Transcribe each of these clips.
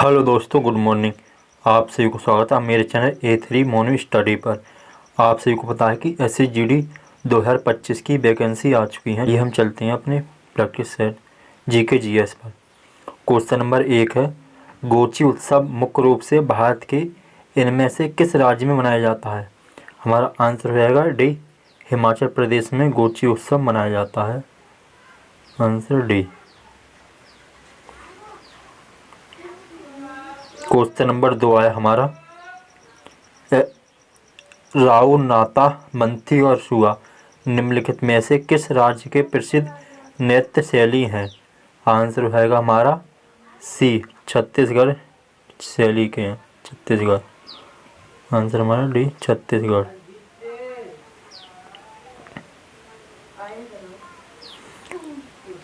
Hello दोस्तों, good morning. आप सभी को स्वागत है मेरे चैनल A3 मोनू स्टडी पर। आप सभी को पता है कि SCGD 2025 की वैकेंसी आ चुकी है। ये हम चलते हैं अपने प्रैक्टिस सेट GK GS पर। क्वेश्चन नंबर 1 है, गोची उत्सव मुख्य रूप से भारत के इनमें से किस राज्य में मनाया जाता है? हमारा आंसर हो जाएगा डी, हिमाचल प्रदेश में गोची उत्सव मनाया जाता है। Answer D. क्वेश्चन नंबर 2 आया हमारा, राउ, नाता, मंथी और सुआ निम्नलिखित में से किस राज्य के प्रसिद्ध नृत्य शैली हैं? आंसर रहेगा हमारा सी, छत्तीसगढ़ शैली के हैं, छत्तीसगढ़। आंसर हमारा डी, छत्तीसगढ़।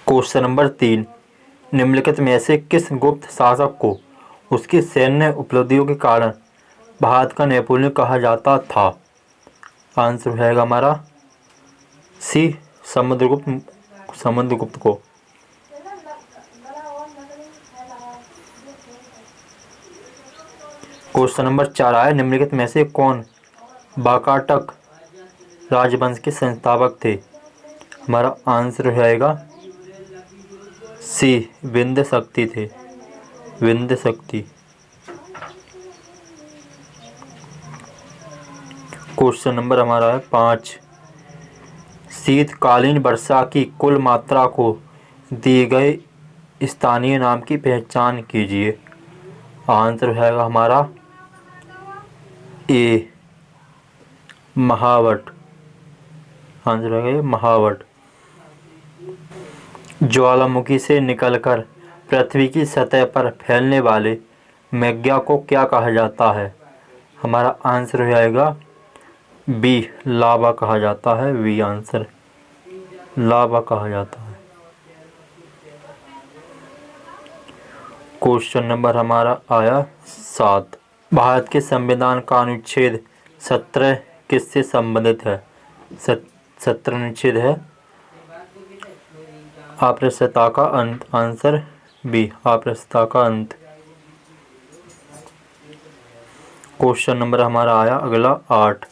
क्वेश्चन नंबर 3, निम्नलिखित में से किस गुप्त शासक को उसकी सैन्य उपलब्धियों के कारण भारत का नेपोलियन कहा जाता था? आंसर रहेगा हमारा सी, समुद्रगुप्त को। क्वेश्चन नंबर 4 आया, निम्नलिखित में से कौन वाकाटक राजवंश के संस्थापक थे? हमारा आंसर रहेगा सी, विंध्य शक्ति थे, विंध्य शक्ति। क्वेश्चन नंबर हमारा है 5, शीतकालीन वर्षा की कुल मात्रा को दिए गए स्थानीय नाम की पहचान कीजिए। आंसर रहेगा हमारा ए, महावट। आंसर रहेगा ये, महावट। ज्वालामुखी से निकलकर पृथ्वी की सतह पर फैलने वाले मेग्या को क्या कहा जाता है? हमारा आंसर रहेगा बी, लावा कहा जाता है। बी आंसर, लावा कहा जाता है। क्वेश्चन नंबर हमारा आया 7, भारत के संविधान का अनुच्छेद 17 किससे संबंधित है? 17 अनुच्छेद है अप्रस्तुतता का अंत। आंसर बी, अप्रस्तुतता का अंत। क्वेश्चन नंबर हमारा आया अगला 8,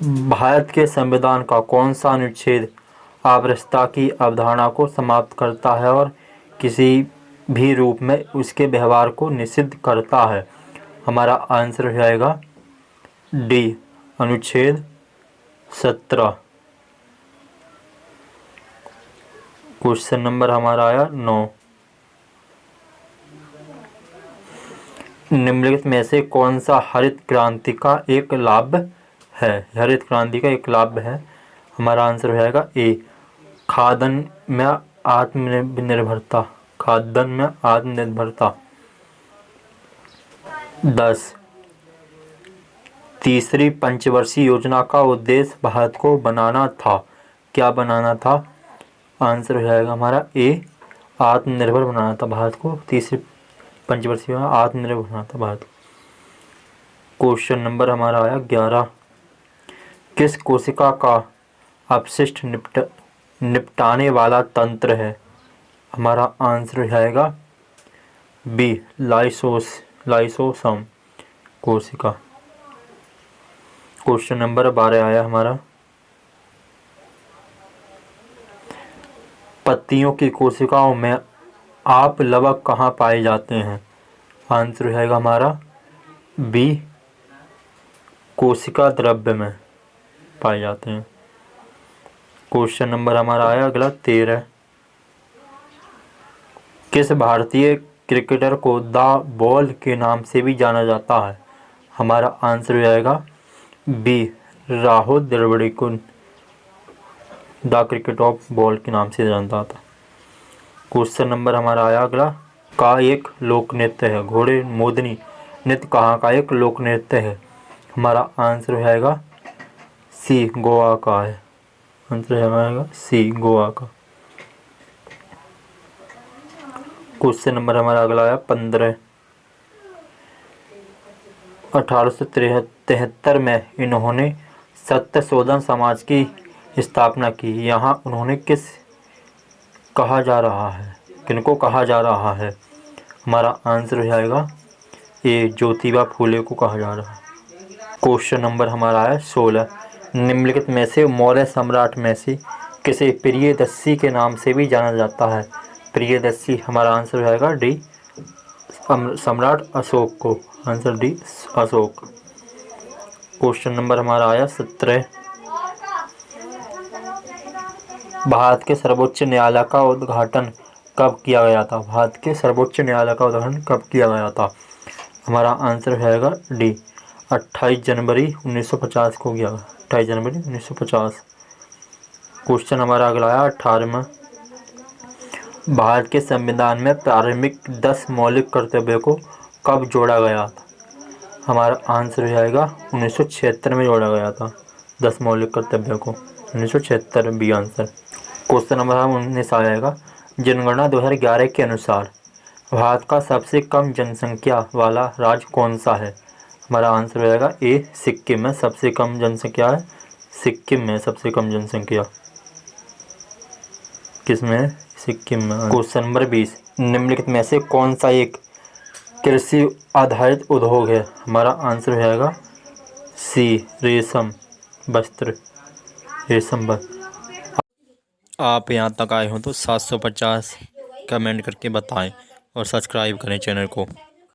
भारत के संविधान का कौन सा अनुच्छेद अप्रस्तुतता की अवधारणा को समाप्त करता है और किसी भी रूप में उसके व्यवहार को निषिद्ध करता है? हमारा आंसर हो जाएगा डी, अनुच्छेद 17। क्वेश्चन नंबर हमारा आया 9, निम्नलिखित में से कौन सा हरित क्रांति का एक लाभ है? हरित क्रांति का एक लाभ है। हमारा आंसर हो जाएगा ए, खाद्यान्न में आत्मनिर्भरता, खाद्यान्न में आत्मनिर्भरता। 10, तीसरी पंचवर्षीय योजना का उद्देश्य भारत को बनाना था। क्या बनाना था? आंसर हो जाएगा हमारा ए, आत्मनिर्भर बनाना था भारत को। तीसरी पंचवर्षीय योजना आत्मनिर्भर बनाना था भारत। क्वेश्चन नंबर हमारा आया 11, किस कोशिका का अपशिष्ट निपटाने वाला तंत्र है? हमारा आंसर हो जाएगा बी, लाइसोसोम कोशिका। क्वेश्चन नंबर 12 आया हमारा, पत्तियों की कोशिकाओं में आप लवक कहाँ पाए जाते हैं? आंसर रहेगा हमारा बी, कोशिका द्रव्य में पाए जाते हैं। क्वेश्चन नंबर हमारा आया अगला 13, किस भारतीय क्रिकेटर को द बॉल के नाम से भी जाना जाता है? हमारा आंसर हो जाएगा बी, राहुल द्रविड़ को द क्रिकेट ऑफ बॉल के नाम से जानता था। क्वेश्चन नंबर हमारा आया अगला, का एक लोक नृत्य है घोड़े मोदनी नृत्य कहाँ का एक लोक नृत्य है? हमारा आंसर हो जाएगा सी, गोवा का है। आंसर है सी, गोवा का। क्वेश्चन नंबर हमारा अगला आया 15, 1873 में इन्होंने सत्यशोधन समाज की स्थापना की। यहाँ उन्होंने किस कहा जा रहा है? किनको कहा जा रहा है? हमारा आंसर हो जाएगा ए, ज्योतिबा फूले को कहा जा रहा है। क्वेश्चन नंबर हमारा है 16। निम्नलिखित में से मौर्य सम्राट में से किसे प्रियदर्शी के नाम से भी जाना जाता है? प्रियदर्शी, हमारा आंसर हो जाएगा डी, सम्राट अशोक को। Answer D, Ashok. Question number हमारा आया 17। भारत के सर्वोच्च न्यायालय का उद्घाटन कब किया गया था? भारत के सर्वोच्च न्यायालय का उद्घाटन कब किया गया था? हमारा आंसर हो जाएगा डी, 28 जनवरी 1950 को किया। 28 जनवरी 1950। क्वेश्चन हमारा अगला है 18वां। भारत के संविधान में प्रारंभिक 10 मौलिक कर्तव्यों को कब जोड़ा गया था? हमारा आंसर हो जाएगा 1976 में जोड़ा गया था 10 मौलिक कर्तव्यों को। 1976 बी आंसर। क्वेश्चन नंबर 19 आ जाएगा। जनगणना 2011 के अनुसार भारत का सबसे कम जनसंख्या वाला राज्य कौन सा है? हमारा आंसर हो जाएगा ए, सिक्किम में सबसे कम जनसंख्या है। सिक्किम में सबसे कम जनसंख्या किसमें? सिक्किम में। Question number 20। निम्नलिखित में से कौन सा एक कृषि आधारित उद्योग है? हमारा आंसर हो जाएगा सी, रेशम वस्त्र। रेशम वस्त्र। आप यहाँ तक आए हो तो 750 कमेंट करके बताएं और सब्सक्राइब करें चैनल को।